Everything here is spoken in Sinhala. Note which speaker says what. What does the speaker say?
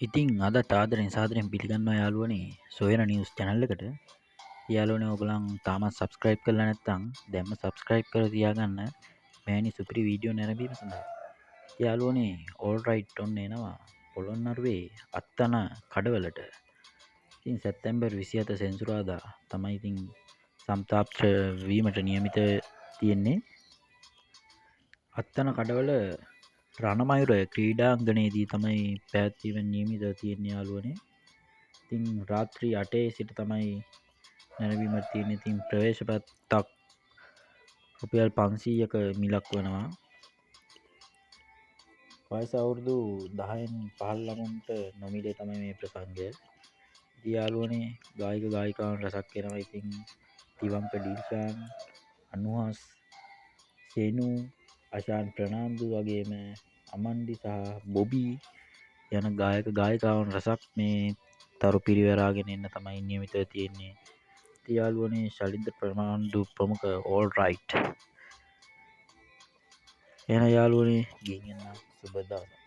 Speaker 1: ඉතින් අදත් ආදරෙන් සාදරයෙන් පිළිගන්නවා යාළුවනේ සොයන නිවුස් channel එකට. යාළුවනේ ඔයගොල්ලන් තාමත් subscribe කරලා නැත්නම් දැන්ම subscribe කරලා තියාගන්න මෙවැනි සුපිරි වීඩියෝ නැරඹීම සඳහා. යාළුවනේ all right ඔන්න එනවා පොළොන්නරුවේ අත්තන කඩවලට. ඉතින් සැප්තැම්බර් 27 සෙනසුරාදා තමයි ඉතින් සම්තාප්ත වීමට නියමිත තියෙන්නේ. අත්තන කඩවල රණමයුර ක්‍රීඩාංගණයේදී තමයි පැවැත්වීමට නියමිතව තියෙන්නේ යාළුවනේ. ඉතින් රාත්‍රී 8 සිට තමයි නැරඹීමට තියෙන්නේ. ඉතින් ප්‍රවේශ පත්‍රයක් රුපියල් 500ක මිලක් වනවා. වයස අවුරුදු 10න් පහළ ළමුන්ට නොමිලේ තමයි මේ ප්‍රසංගය. ඉතින් යාළුවනේ ගායක ගායිකාවන් රසක් වෙනවා. ඉතින් තිවංක ඩිල්ෂාන්, අනුහස්, සේනු, අෂාන් ප්‍රනාන්දු වගේම අමන්ඩි සහ බොබි යන ගායක ගායිකාවන් රසක් මේ තරු පිරිවරාගෙන එන්න තමයි නියමිතව තියෙන්නේ. ඉතින් යාළුවනේ ශලින්ද ප්‍රනාන්දු ප්‍රමුඛ all right. එහෙනම් යාළුවනේ ගිහින් එන්න සුබ දවසක්.